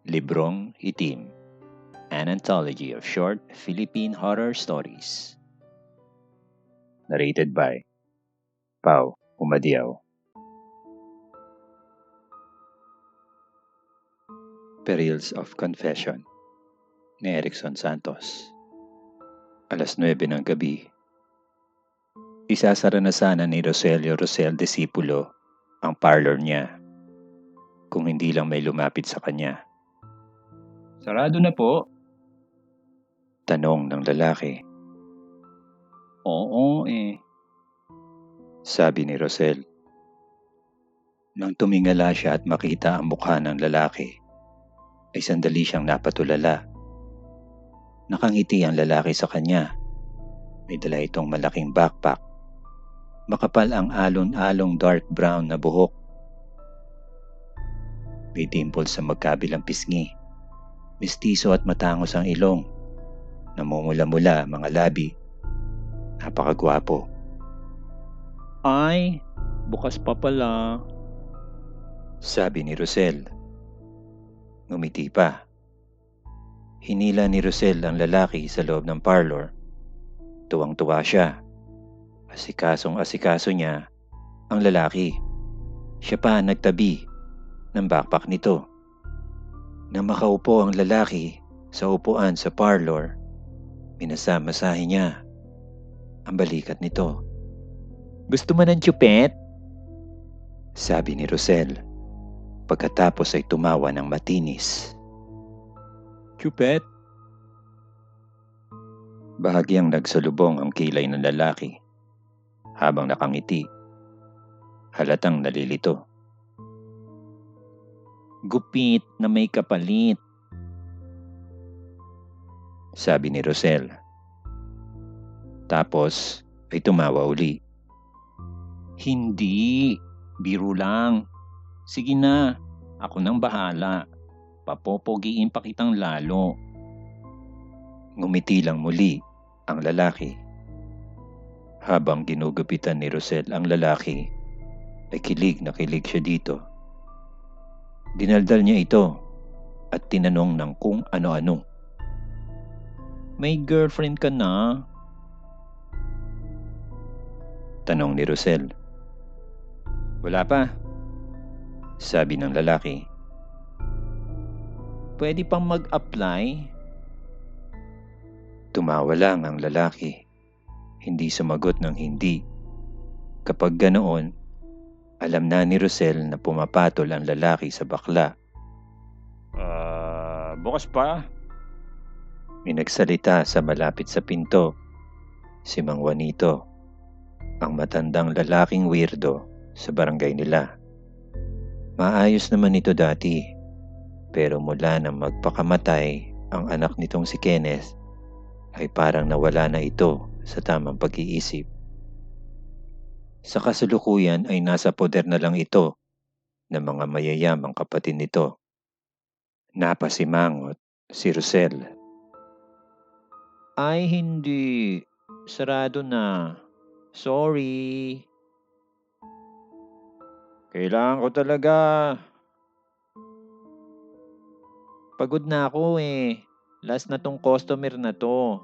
Librong Itim, an anthology of short Philippine horror stories. Narrated by Pau Umadiaw. Perils of Confession ni Erickson Santos. 9:00 ng gabi. Isasara na sana ni Roselio Rosel Disipulo ang parlor niya kung hindi lang may lumapit sa kanya. Sarado na po. Tanong ng lalaki. Oo Sabi ni Rosel. Nang tumingala siya at makita ang mukha ng lalaki, ay sandali siyang napatulala. Nakangiti ang lalaki sa kanya. May dala itong malaking backpack. Makapal ang alon-along dark brown na buhok. May dimple sa magkabilang pisngi. Mistiso at matangos ang ilong. Namumula-mula mga labi. Napakagwapo. Ay, bukas pa pala. Sabi ni Rosel. Ngumiti pa. Hinila ni Rosel ang lalaki sa loob ng parlor. Tuwang-tuwa siya. Asikasong-asikaso niya ang lalaki. Siya pa nagtabi ng backpack nito. Nang makaupo ang lalaki sa upuan sa parlor, minasa-masahe niya ang balikat nito. Gusto mo ng tsupet? Sabi ni Rosel. Pagkatapos ay tumawa ng matinis. Chupet? Bahagyang nagsalubong ang kilay ng lalaki habang nakangiti. Halatang nalilito. Gupit na may kapalit. Sabi ni Rosel. Tapos ay tumawa uli. Hindi. Biro lang. Sige na. Ako nang bahala. Papopogiin pa kitang lalo. Ngumiti lang muli ang lalaki. Habang ginugupitan ni Rosel ang lalaki, ay kilig na kilig siya dito. Dinaldal niya ito at tinanong ng kung ano-ano. May girlfriend ka na? Tanong ni Rosel. Wala pa. Sabi ng lalaki. Pwede pang mag-apply? Tumawa lang ang lalaki. Hindi sumagot ng hindi. Kapag ganoon, alam na ni Rosel na pumapatol ang lalaki sa bakla. Bukas pa? May nagsalita sa malapit sa pinto. Si Mang Juanito, ang matandang lalaking weirdo sa barangay nila. Maayos naman ito dati, pero mula nang magpakamatay ang anak nitong si Kenneth, ay parang nawala na ito sa tamang pag-iisip. Sa kasalukuyan ay nasa poder na lang ito ng mga mayayamang kapatid nito. Napasimangot si Rosel. Ay hindi. Sarado na. Sorry. Kailangan ko talaga. Pagod na ako Last na tong customer na to.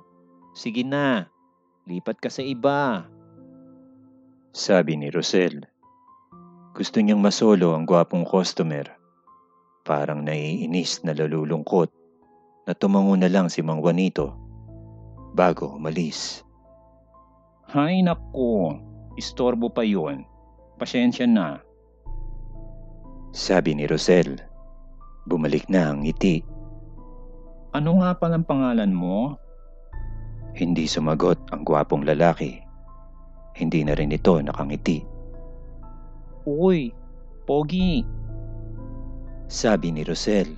Sige na. Lipat ka sa iba. Sabi ni Rosel. Gusto niyang masolo ang gwapong customer. Parang naiinis na nalulungkot na tumango na lang si Mang Juanito bago umalis. Hay nako. Istorbo pa yon. Pasensya na. Sabi ni Rosel. Bumalik na ang ngiti. Ano nga palang pangalan mo? Hindi sumagot ang gwapong lalaki. Hindi na rin ito nakangiti. Uy, Pogi. Sabi ni Rosel.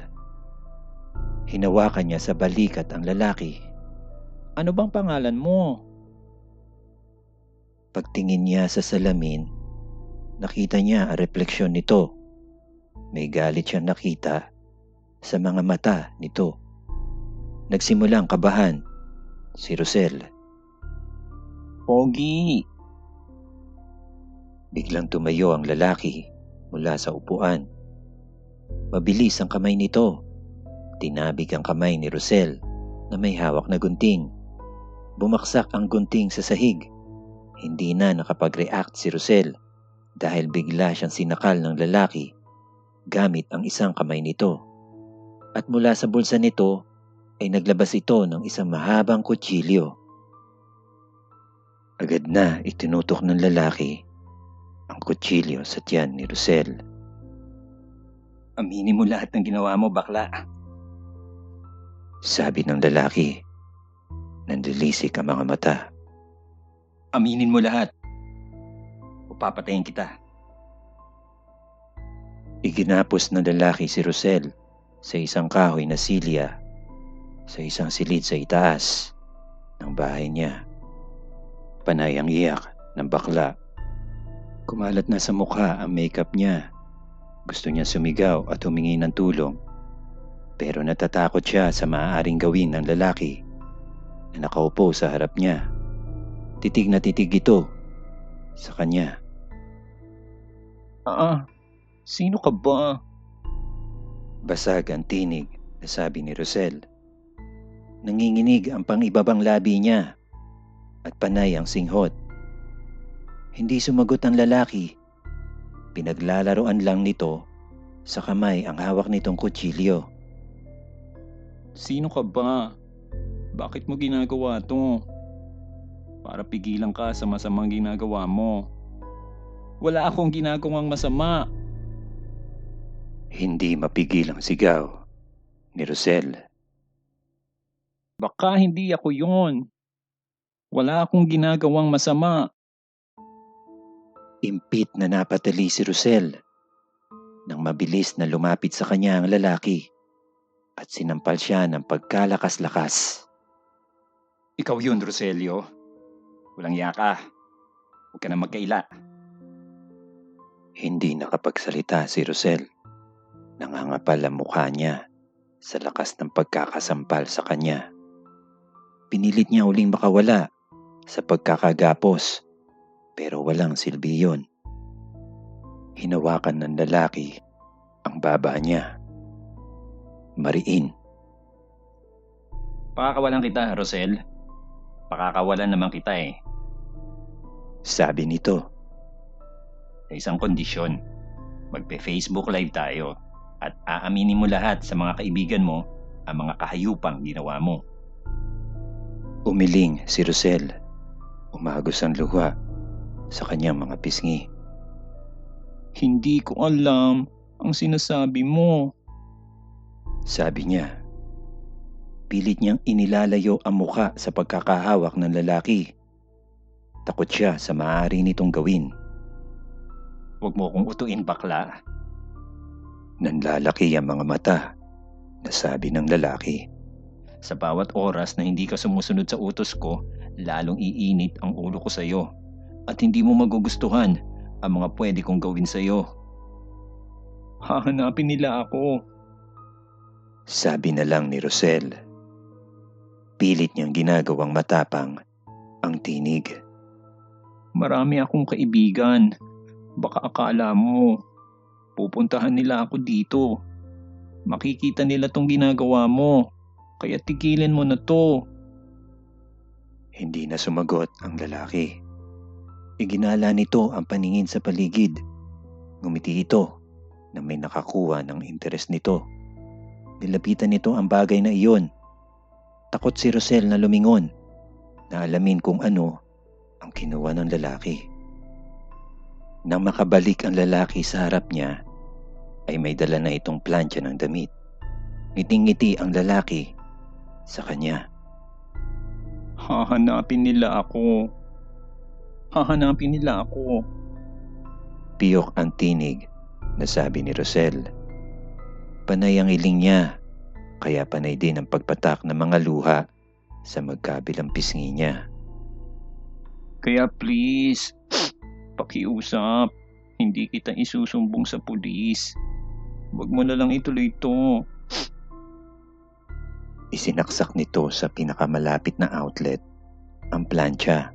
Hinawakan niya sa balikat ang lalaki. Ano bang pangalan mo? Pagtingin niya sa salamin, nakita niya ang refleksyon nito. May galit siyang nakita sa mga mata nito. Nagsimulang kabahan si Rosel. Pogi. Biglang tumayo ang lalaki mula sa upuan. Mabilis ang kamay nito. Tinabig ang kamay ni Rosel na may hawak na gunting. Bumaksak ang gunting sa sahig. Hindi na nakapag-react si Rosel dahil bigla siyang sinakal ng lalaki gamit ang isang kamay nito. At mula sa bulsa nito ay naglabas ito ng isang mahabang kutsilyo. Agad na itinutok ng lalaki ang kutsilyo sa tiyan ni Rosel. Aminin mo lahat ng ginawa mo, bakla. Sabi ng lalaki. Nanlilisik ang mga mata. Aminin mo lahat. O papatayin kita. Iginapos ng lalaki si Rosel sa isang kahoy na silya sa isang silid sa itaas ng bahay niya. Panay ang iyak ng bakla. Kumalat na sa mukha ang makeup niya. Gusto niya sumigaw at humingi ng tulong. Pero natatakot siya sa maaaring gawin ng lalaki na nakaupo sa harap niya. Titig na titig ito sa kanya. Sino ka ba? Basag ang tinig na sabi ni Rosel. Nanginginig ang pang-ibabang labi niya at panay ang singhot. Hindi sumagot ang lalaki. Pinaglalaroan lang nito sa kamay ang hawak nitong kutsilyo. Sino ka ba? Bakit mo ginagawa to? Para pigilan ka sa masamang ginagawa mo. Wala akong ginagawang masama. Hindi mapigil ang sigaw ni Rosel. Baka hindi ako yun. Wala akong ginagawang masama. Impit na napatali si Rosel nang mabilis na lumapit sa kanya ang lalaki at sinampal siya ng pagkalakas-lakas. Ikaw yun, Roselio. Walang yaka. Huwag ka na magkaila. Hindi nakapagsalita si Rosel. Nangangapal ang mukha niya sa lakas ng pagkakasampal sa kanya. Pinilit niya uling makawala sa pagkakagapos pero walang silbi yun. Hinawakan ng lalaki ang baba niya. Mariin. Pakakawalan kita, Rosel. Pakakawalan naman kita eh. Sabi nito. Sa isang kondisyon, magpe-Facebook live tayo at aaminin mo lahat sa mga kaibigan mo ang mga kahayupang ginawa mo. Umiling si Rosel. Umagos ang luha sa kanyang mga pisngi. Hindi ko alam ang sinasabi mo. Sabi niya. Pilit niyang inilalayo ang muka sa pagkakahawak ng lalaki. Takot siya sa maaari nitong gawin. Huwag mo kong utuin, bakla. Nanlalaki ang mga mata, nasabi ng lalaki. Sa bawat oras na hindi ka sumusunod sa utos ko, lalong iinit ang ulo ko sa iyo at hindi mo magugustuhan ang mga pwede kong gawin sa iyo. Hahanapin nila ako. Sabi na lang ni Rosel. Pilit niyang ginagawang matapang ang tinig. Marami akong kaibigan. Baka akala mo, pupuntahan nila ako dito. Makikita nila tong ginagawa mo. Kaya tigilin mo na to. Hindi na sumagot ang lalaki. Iginala nito ang paningin sa paligid. Ngumiti ito na may nakakuha ng interes nito. Nilapitan nito ang bagay na iyon. Takot si Rosel na lumingon, na alamin kung ano ang kinuha ng lalaki. Nang makabalik ang lalaki sa harap niya, ay may dala na itong plancha ng damit. Ngiting-ngiti ang lalaki sa kanya. Hahanapin nila ako. Hahanapin nila ako. Piyok ang tinig na sabi ni Rosel. Panay ang iling niya, kaya panay din ang pagpatak ng mga luha sa magkabilang pisngi niya. Kaya please, pakiusap. Hindi kita isusumbong sa pulis. Huwag mo na lang ituloy ito. Isinaksak nito sa pinakamalapit na outlet ang plancha.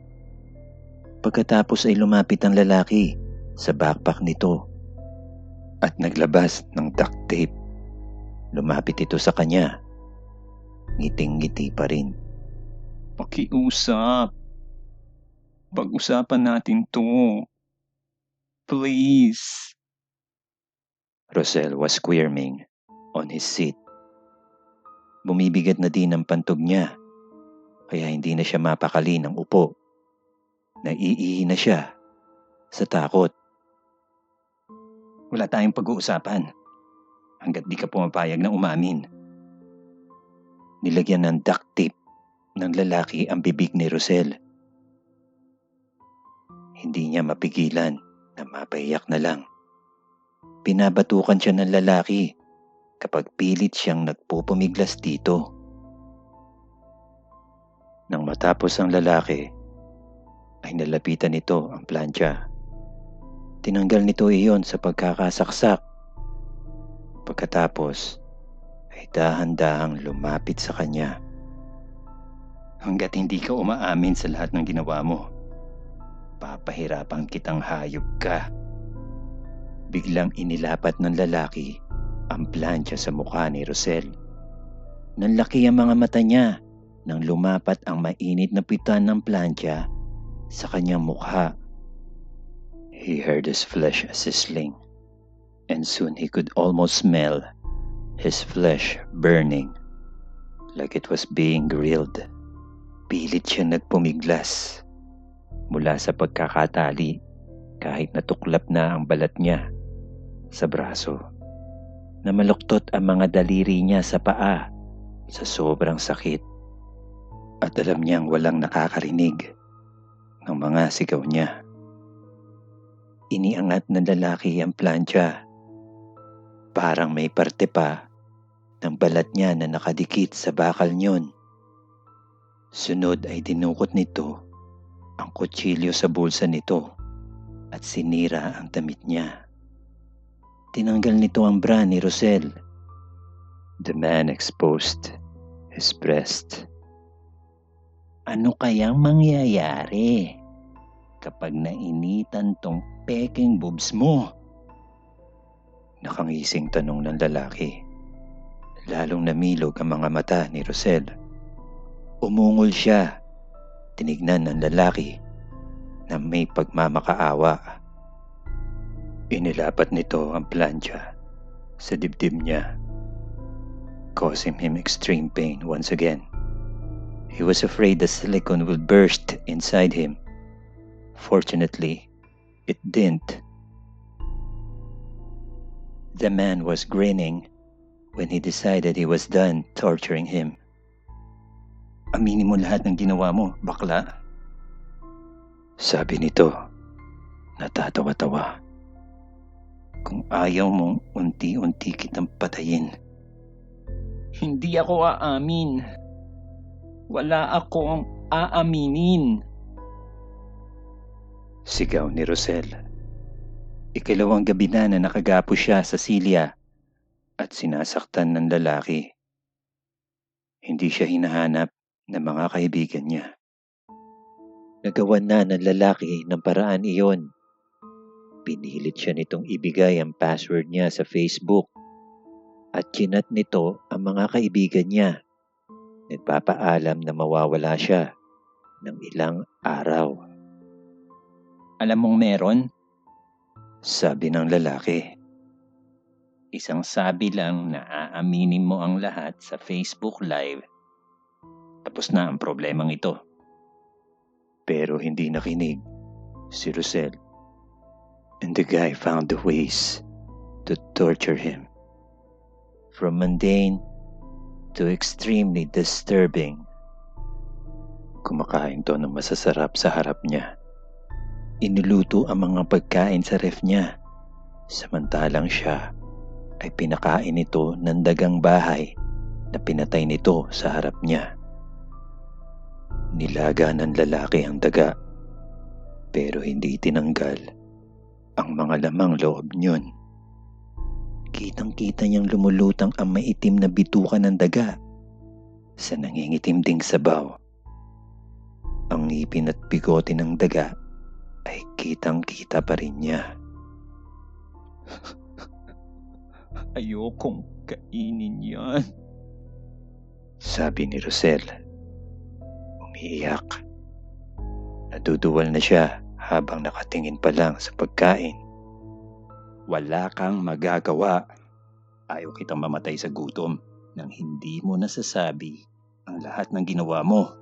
Pagkatapos ay lumapit ang lalaki sa backpack nito at naglabas ng duct tape. Lumapit ito sa kanya. Ngiting-ngiti pa rin. Pakiusap. Pag-usapan natin to. Please. Rosel was squirming on his seat. Bumibigat na din ang pantog niya, kaya hindi na siya mapakali ng upo. Naiihi na siya sa takot. Wala tayong pag-uusapan hanggat di ka pumapayag na umamin. Nilagyan ng duct tape ng lalaki ang bibig ni Rosel. Hindi niya mapigilan na mapaiyak na lang. Pinabatukan siya ng lalaki kapag pilit siyang nagpupumiglas dito. Nang matapos ang lalaki, ay nalapitan nito ang plancha. Tinanggal nito iyon sa pagkakasaksak. Pagkatapos, ay dahan-dahang lumapit sa kanya. Hanggat hindi ka umaamin sa lahat ng ginawa mo, papahirapan kitang hayop ka. Biglang inilapat ng lalaki ang plancha sa mukha ni Rosel. Nanlaki ang mga mata niya nang lumapat ang mainit na pitan ng plancha sa kanyang mukha. He heard his flesh sizzling, and soon he could almost smell his flesh burning like it was being grilled. Pilit siya nagpumiglas mula sa pagkakatali kahit natuklap na ang balat niya sa braso. Namaluktot ang mga daliri niya sa paa sa sobrang sakit, at alam niyang walang nakakarinig ng mga sigaw niya. Iniangat ng lalaki ang plancha. Parang may parte pa ng balat niya na nakadikit sa bakal niyon. Sunod ay dinukot nito ang kutsilyo sa bulsa nito at sinira ang damit niya. Tinanggal nito ang bra ni Rosel. The man exposed his breast. Ano kayang mangyayari kapag nainitan tong peking boobs mo? Nakangising tanong ng lalaki. Lalong namilog ang mga mata ni Rosel. Umungol siya. Tinignan ng lalaki na may pagmamakaawa. Inilapat nito ang plancha sa dibdib niya, causing him extreme pain once again. He was afraid the silicone would burst inside him. Fortunately, it didn't. The man was grinning when he decided he was done torturing him. Aminin mo lahat ng ginawa mo, bakla. Sabi nito, natatawa-tawa. Kung ayaw mong unti-unti kitang patayin. Hindi ako aamin. Wala akong aaminin. Sigaw ni Rosel. Ikalawang gabi na nakagapo siya sa silya at sinasaktan ng lalaki. Hindi siya hinahanap ng mga kaibigan niya. Nagawan na ng lalaki ng paraan iyon. Pinilit siya nitong ibigay ang password niya sa Facebook at chinat nito ang mga kaibigan niya. Nagpapaalam na mawawala siya ng ilang araw. Alam mong meron? Sabi ng lalaki. Isang sabi lang na aaminin mo ang lahat sa Facebook Live. Tapos na ang problemang ito. Pero hindi nakinig si Rosel. And the guy found the ways to torture him. From mundane to extremely disturbing. Kumakain to ng masasarap sa harap niya. Inuluto ang mga pagkain sa ref niya. Samantalang siya ay pinakain nito ng dagang bahay na pinatay nito sa harap niya. Nilaga ng lalaki ang daga, pero hindi tinanggal ang mga lamang loob niyon. Kitang-kita niyang lumulutang ang maitim na bituka ng daga sa nangingitim ding sabaw. Ang ngipin at bigote ng daga ay kitang-kita pa rin niya. Ayokong kainin yan. Sabi ni Rosel. Umiiyak. Naduduwal na siya habang nakatingin pa lang sa pagkain. Wala kang magagawa. Ayaw kitang mamatay sa gutom nang hindi mo nasasabi ang lahat ng ginawa mo.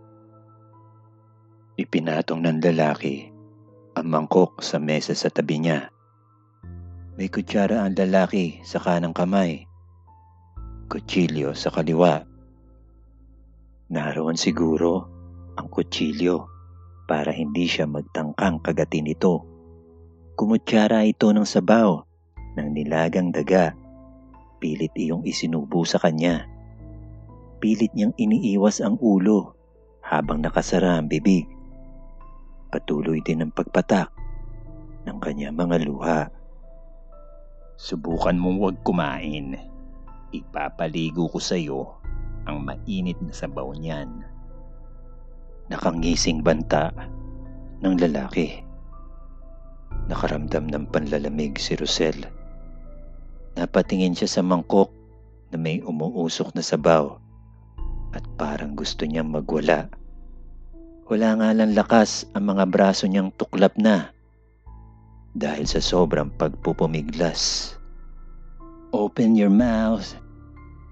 Ipinatong ng lalaki ang mangkok sa mesa sa tabi niya. May kutsara ang lalaki sa kanang kamay. Kutsilyo sa kaliwa. Naroon siguro ang kutsilyo para hindi siya magtangkang kagatin ito. Kumutsara ito ng sabaw ng nilagang daga. Pilit iyong isinubo sa kanya. Pilit niyang iniiwas ang ulo habang nakasara ang bibig. Patuloy din ang pagpatak ng kanyang mga luha. Subukan mong huwag kumain. Ipapaligo ko sa iyo ang mainit na sabaw niyan. Nakangising banta ng lalaki. Nakaramdam ng panlalamig si Rosel. Napatingin siya sa mangkok na may umuusok na sabaw at parang gusto niyang magwala. Wala nga lang lakas ang mga braso niyang tuklap na dahil sa sobrang pagpupumiglas. Open your mouth.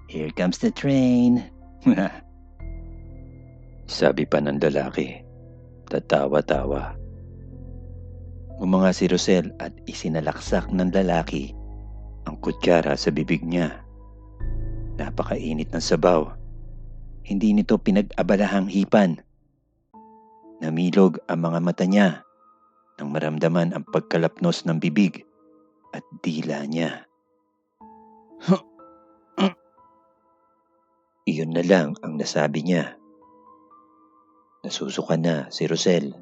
Here comes the train. Sabi pa ng lalaki. Tatawa-tawa. Umanga si Rosel at isinalaksak ng lalaki ang kutsara sa bibig niya. Napakainit ng sabaw. Hindi nito pinag-abalahang hipan. Namilog ang mga mata niya nang maramdaman ang pagkalapnos ng bibig at dila niya. Iyon na lang ang nasabi niya. Nasusuka na si Rosel.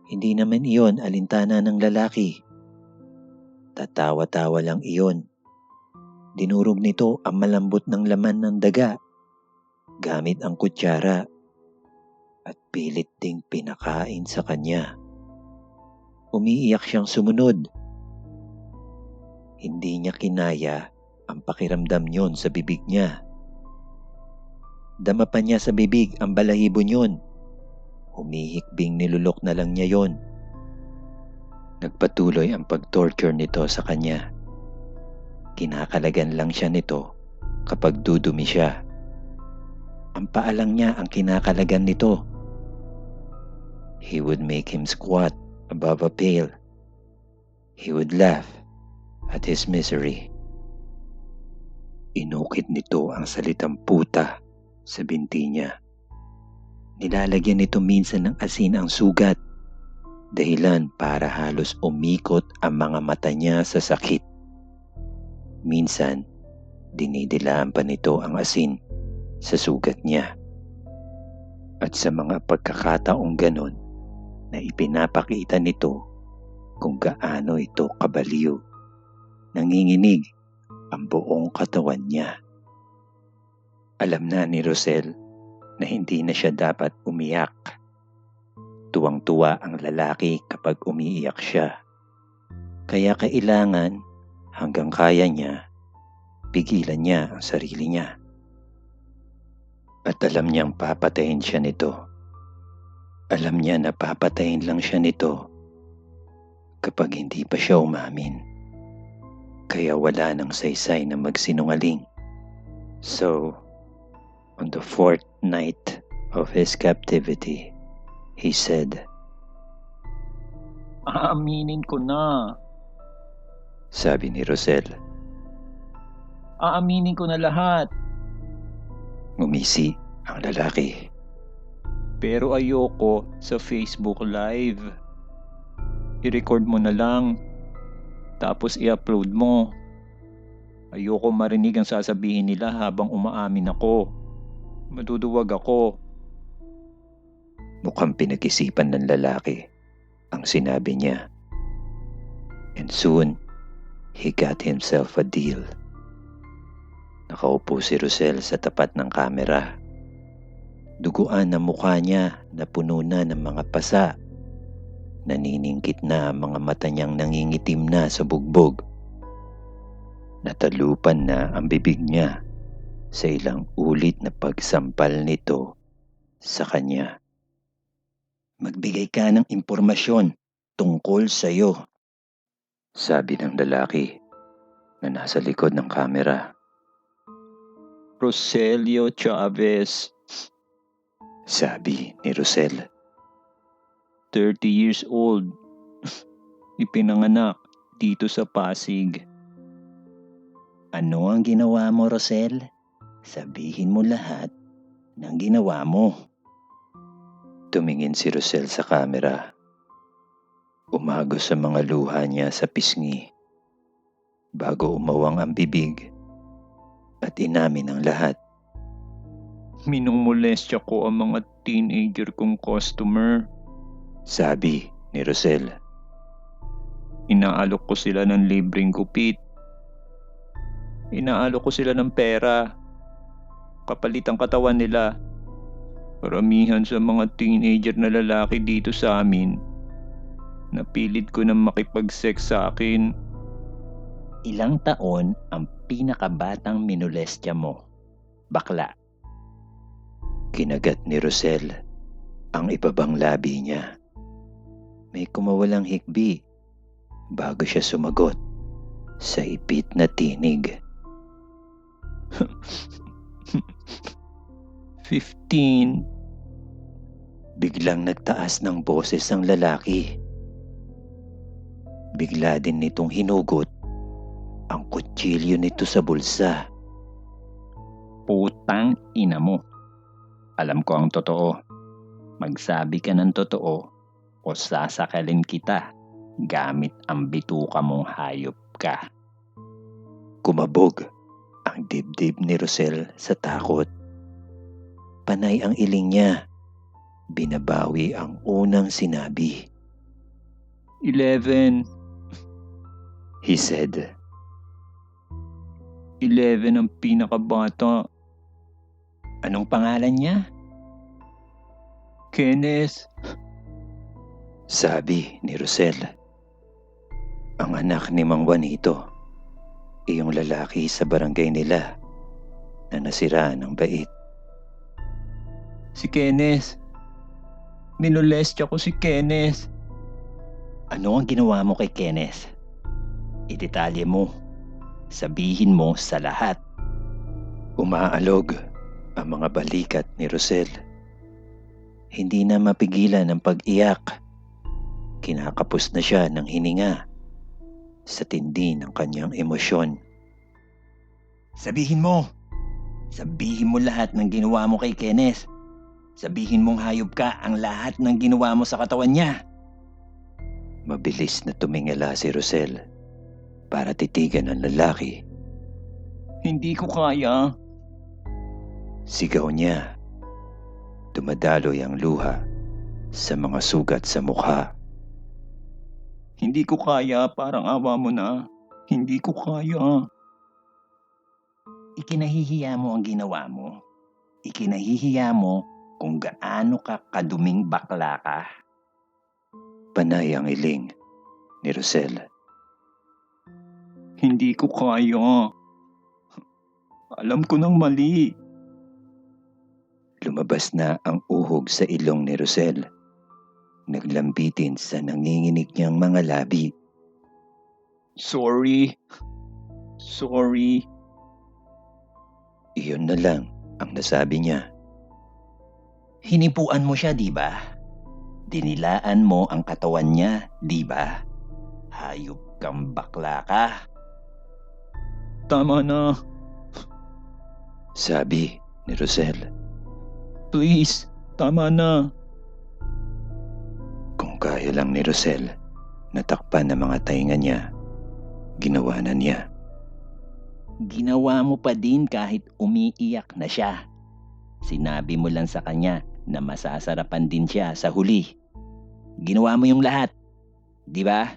Hindi naman iyon alintana ng lalaki. Tatawa-tawa lang iyon. Dinurog nito ang malambot ng laman ng daga gamit ang kutsara at pilit ding pinakain sa kanya. Umiiyak siyang sumunod. Hindi niya kinaya ang pakiramdam niyon sa bibig niya. Dama pa niya sa bibig ang balahibo niyon. Humihikbing nilulok na lang niya yon. Nagpatuloy ang pag-torture nito sa kanya. Kinakalagan lang siya nito kapag dudumi siya. Ang paalang niya ang kinakalagan nito. He would make him squat above a pail. He would laugh at his misery. Inukit nito ang salitang puta sa binti niya. Nilalagyan nito minsan ng asin ang sugat, dahilan para halos umikot ang mga mata niya sa sakit. Minsan, dinidilaan pa nito ang asin sa sugat niya. At sa mga pagkakataong ganon na ipinapakita nito kung gaano ito kabaliw, nanginginig ang buong katawan niya. Alam na ni Rosel na hindi na siya dapat umiyak. Tuwang-tuwa ang lalaki kapag umiiyak siya. Kaya kailangan hanggang kaya niya, pigilan niya ang sarili niya. At alam niyang papatayin siya nito. Alam niya na papatayin lang siya nito kapag hindi pa siya umamin. Kaya wala nang saysay na magsinungaling. So, on the fourth night of his captivity, he said, Aaminin ko na. Sabi ni Rosel. Aaminin ko na lahat. Ngumisi ang lalaki. Pero ayoko sa Facebook Live. I-record mo na lang. Tapos i-upload mo. Ayoko marinig ang sasabihin nila habang umaamin ako. Maduduwag ako. Mukhang pinag-isipan ng lalaki ang sinabi niya. And soon, he got himself a deal. Nakaupo si Rosel sa tapat ng kamera. Duguan ang mukha niya na puno na ng mga pasa. Naniningkit na ang mga mata niyang nangingitim na sa bugbog. Natalupan na ang bibig niya sa ilang ulit na pagsampal nito sa kanya. Magbigay ka ng impormasyon tungkol sa iyo, sabi ng lalaki na nasa likod ng kamera. Roselio Chavez, sabi ni Rosel. 30 years old. Ipinanganak dito sa Pasig. Ano ang ginawa mo, Rosel? Sabihin mo lahat ng ginawa mo. Tumingin si Rosel sa kamera. Umagos sa mga luha niya sa pisngi. Bago umawang ang bibig at inamin ang lahat. Minumolestya ko ang mga teenager kong customer. Sabi ni Rosel. Inaalok ko sila ng libreng gupit. Inaalok ko sila ng pera. Kapalit ang katawan nila. Karamihan sa mga teenager na lalaki dito sa amin, napilit ko na makipag-sex sa akin. Ilang taon ang pinakabatang minolestya mo, bakla? Kinagat ni Rosel ang ibabang labi niya. May kumawalang hikbi bago siya sumagot sa ipit na tinig. 15. Biglang nagtaas ng boses ang lalaki. Bigla din nitong hinugot ang kutsilyo nito sa bulsa. Putang ina mo. Alam ko ang totoo. Magsabi ka ng totoo o sasakalin kita gamit ang bituka mong hayop ka. Kumabog ang dibdib ni Rosel sa takot. Panay ang iling niya. Binabawi ang unang sinabi. 11. He said. 11 ang pinakabata. Anong pangalan niya? Kenneth. Sabi ni Rosel. Ang anak ni Mang Juanito, iyong lalaki sa barangay nila na nasiraan ng bait. Si Kenneth. Minolestya ko si Kenneth. Ano ang ginawa mo kay Kenneth? Idetalye mo. Sabihin mo sa lahat. Umaalog ang mga balikat ni Rosel. Hindi na mapigilan ang pag-iyak. Kinakapos na siya ng hininga sa tindi ng kanyang emosyon. Sabihin mo! Sabihin mo lahat ng ginawa mo kay Kenneth. Sabihin mong hayop ka ang lahat ng ginawa mo sa katawan niya. Mabilis na tumingala si Rosel para titigan ang lalaki. Hindi ko kaya. Sigaw niya. Dumadaloy ang luha sa mga sugat sa mukha. Hindi ko kaya, parang awa mo na. Hindi ko kaya. Ikinahihiya mo ang ginawa mo. Ikinahihiya mo kung gaano ka kaduming bakla ka. Panay ang iling ni Rosel. Hindi ko kaya. Alam ko nang mali. Lumabas na ang uhog sa ilong ni Rosel. Naglambitin sa nanginginig niyang mga labi. Sorry. Sorry. Iyon na lang ang nasabi niya. Hinipuan mo siya, di ba? Dinilaan mo ang katawan niya, di ba? Hayop kang bakla ka. Tama na. Sabi ni Rosel. Please, tama na. Kung kaya lang ni Rosel natakpan ang mga tainga niya, ginawa na niya. Ginawa mo pa din kahit umiiyak na siya. Sinabi mo lang sa kanya na masasarapan din siya sa huli. Ginawa mo yung lahat, di ba?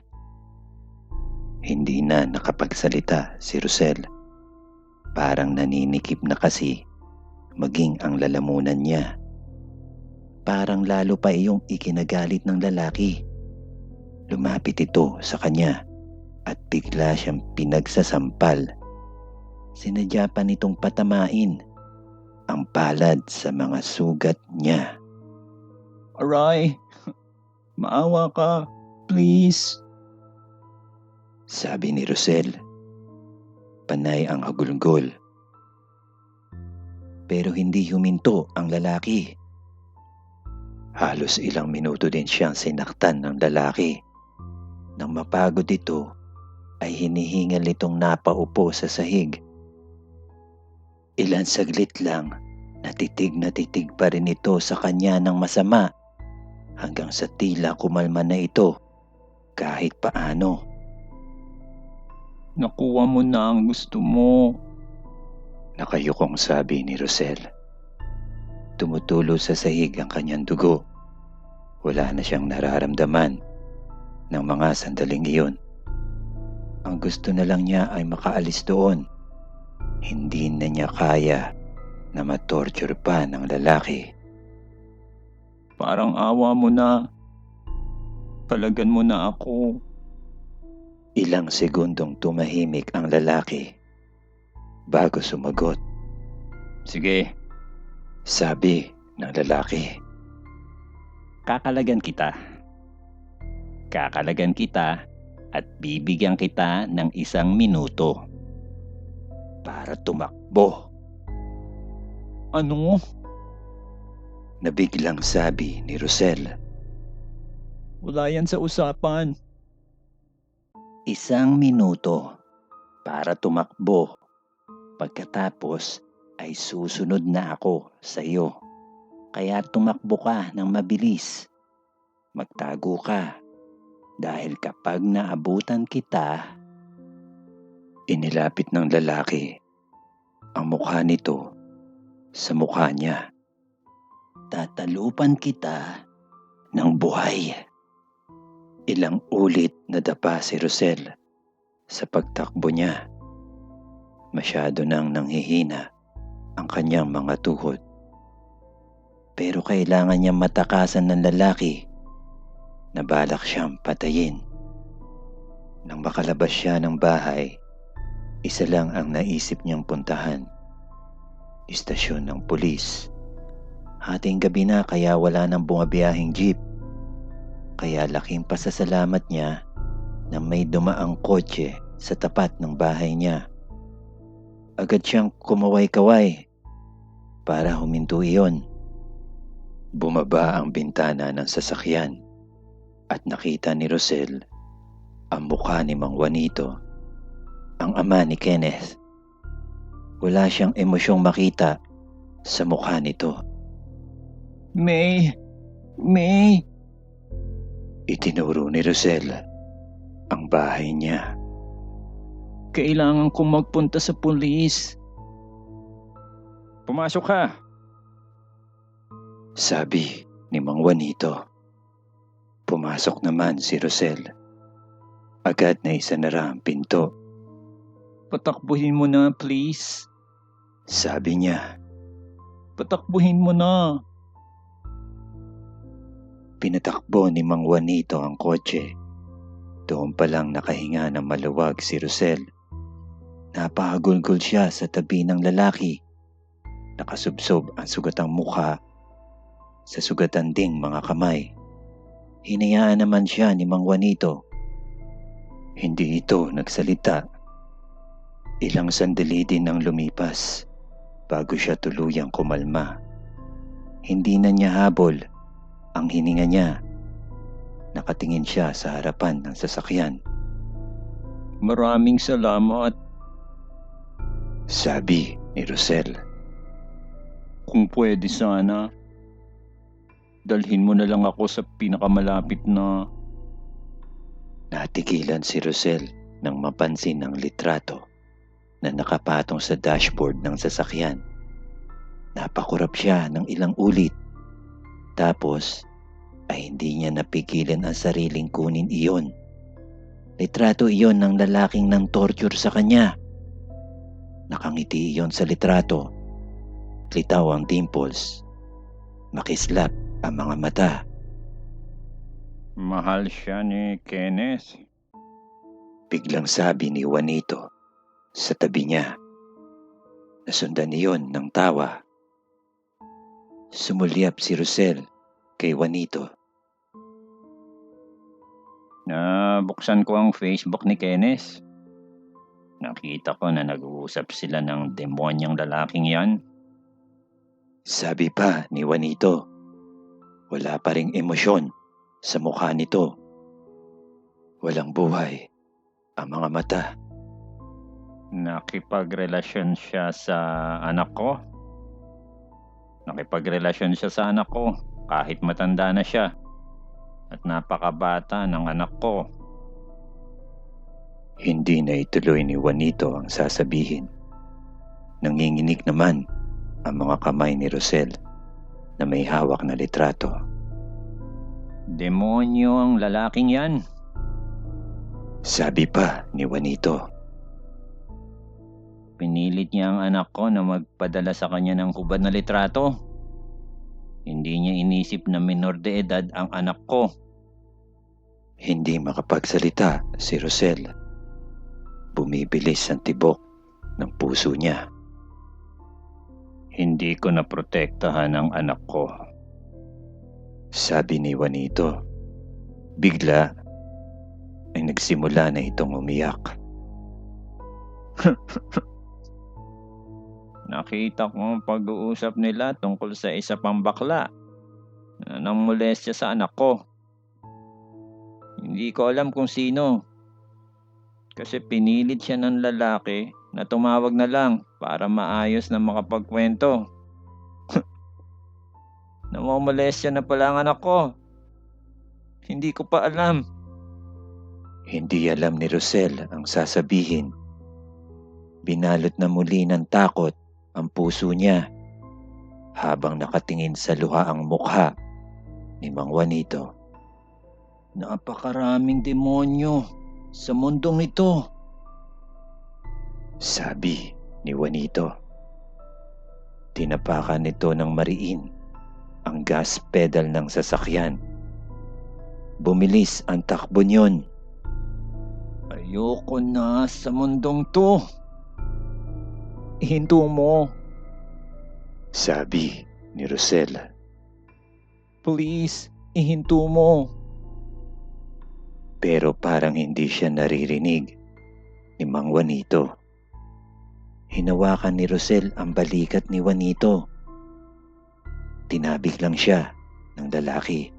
Hindi na nakapagsalita si Rosel. Parang naninikip na kasi maging ang lalamunan niya. Parang lalo pa iyong ikinagalit ng lalaki. Lumapit ito sa kanya at bigla siyang pinagsasampal Sinadya pa nitong patamain ang palad sa mga sugat niya. Aray, maawa ka, please. Sabi ni Rosel. Panay ang hagulgol. Pero hindi huminto ang lalaki. Halos ilang minuto din siyang sinaktan ng lalaki. Nang mapagod ito, ay hinihingal itong napaupo sa sahig. Ilan saglit lang, natitig pa rin ito sa kanya ng masama hanggang sa tila kumalma na ito kahit paano. Nakuha mo na ang gusto mo. Nakayukong sabi ni Rosel. Tumutulo sa sahig ang kanyang dugo. Wala na siyang nararamdaman ng mga sandaling iyon. Ang gusto na lang niya ay makaalis doon. Hindi na niya kaya na matorture pa ng lalaki. Parang awa mo na. Palagan mo na ako. Ilang segundong tumahimik ang lalaki bago sumagot. Sige. Sabi ng lalaki. Kakalagan kita. Kakalagan kita at bibigyan kita ng 1 minuto Para tumakbo. Ano? Nabiglang sabi ni Rosel. Wala yan sa usapan. 1 minuto para tumakbo. Pagkatapos ay susunod na ako sa iyo. Kaya tumakbo ka ng mabilis. Magtago ka. Dahil kapag naabutan kita, inilapit ng lalaki ang mukha nito sa mukha niya. Tatalupan kita ng buhay. Ilang ulit nadapa si Rosel sa pagtakbo niya. Masyado nang nanghihina ang kanyang mga tuhod. Pero kailangan niyang matakasan ng lalaki na balak siyang patayin. Nang makalabas siya ng bahay, isa lang ang naisip niyang puntahan. Istasyon ng pulis. Hating gabi na kaya wala nang bumabiyahing jeep. Kaya laking pasasalamat niya na may dumaang kotse sa tapat ng bahay niya. Agad siyang kumaway-kaway para huminto iyon. Bumaba ang bintana ng sasakyan at nakita ni Rosel ang mukha ni Mang Juanito, ang ama ni Kenneth. Wala siyang emosyong makita sa mukha nito. May! Itinuro ni Rosel ang bahay niya. Kailangan kong magpunta sa pulis. Pumasok ka. Sabi ni Mang Juanito. Pumasok naman si Rosel. Agad na isanara ang pinto. Patakbuhin mo na, please. Sabi niya. Patakbuhin mo na. Pinatakbo ni Mang Juanito ang kotse. Doon pa lang nakahinga ng maluwag si Rosel. Napahagulgol siya sa tabi ng lalaki. Nakasubsob ang sugatang mukha sa sugatan ding mga kamay. Hinayaan naman siya ni Mang Juanito. Hindi ito nagsalita. Ilang sandali din ang lumipas bago siya tuluyang kumalma. Hindi na niya habol ang hininga niya. Nakatingin siya sa harapan ng sasakyan. Maraming salamat. Sabi ni Rosel. Kung pwede sana, dalhin mo na lang ako sa pinakamalapit na... Natigilan si Rosel nang mapansin ang litrato na nakapatong sa dashboard ng sasakyan. Napakurap siya ng ilang ulit. Tapos ay hindi niya napigilan ang sariling kunin iyon. Litrato iyon ng lalaking nang torture sa kanya. Nakangiti iyon sa litrato. Litaw ang dimples. Makislap ang mga mata. Mahal siya ni Kenneth. Biglang sabi ni Juanito sa tabi niya. Nasundan niyon ng tawa. Sumulyap si Rosel kay Juanito. Nabuksan ko ang Facebook ni Kenneth. Nakita ko na nag-uusap sila ng demonyang lalaking yan. Sabi pa ni Juanito, wala pa ring emosyon sa mukha nito. Walang buhay ang mga mata. Nakipagrelasyon siya sa anak ko. Nakipagrelasyon siya sa anak ko kahit matanda na siya at napakabata ng anak ko. Hindi na ituloy ni Juanito ang sasabihin. Nanginginig naman ang mga kamay ni Rosel na may hawak na litrato. Demonyo ang lalaking yan. Sabi pa ni Juanito. Pinilit niya ang anak ko na magpadala sa kanya ng hubad na litrato. Hindi niya inisip na minor de edad ang anak ko. Hindi makapagsalita si Rosel. Bumibilis ang tibok ng puso niya. Hindi ko naprotektahan ang anak ko. Sabi ni Juanito. Bigla ay nagsimula na itong umiyak. Nakita ko ang pag-uusap nila tungkol sa isa pang bakla na nangmolestya sa anak ko. Hindi ko alam kung sino. Kasi pinilit siya ng lalaki na tumawag na lang para maayos na makapagkwento. Namomolestya na pala ang anak ko. Hindi ko pa alam. Hindi alam ni Rosel ang sasabihin. Binalot na muli ng takot ang puso niya habang nakatingin sa luhaang mukha ni Mang Juanito. Napakaraming demonyo sa mundong ito. Sabi ni Juanito. Tinapakan nito ng mariin ang gas pedal ng sasakyan. Bumilis ang takbo niyon. Ayoko na sa mundong to. Ihinto mo. Sabi ni Rosel. Please, ihinto mo. Pero parang hindi siya naririnig ni Mang Juanito. Hinawakan ni Rosel ang balikat ni Juanito. Tinabig lang siya ng lalaki.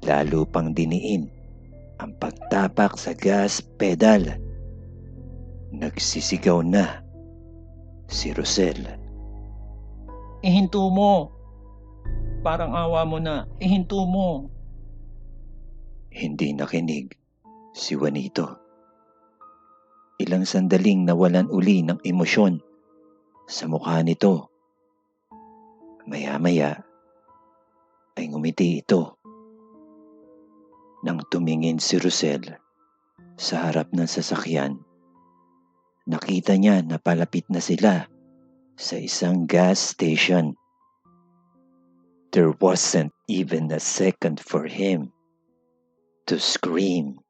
Lalo pang diniin ang pagtapak sa gas pedal. Nagsisigaw na si Rosel. Ihinto mo. Parang awa mo na. Ihinto mo. Hindi nakinig si Juanito. Ilang sandaling nawalan uli ng emosyon sa mukha nito. Maya-maya ay ngumiti ito. Nang tumingin si Rosel sa harap ng sasakyan, nakita niya na palapit na sila sa isang gas station. There wasn't even a second for him to scream.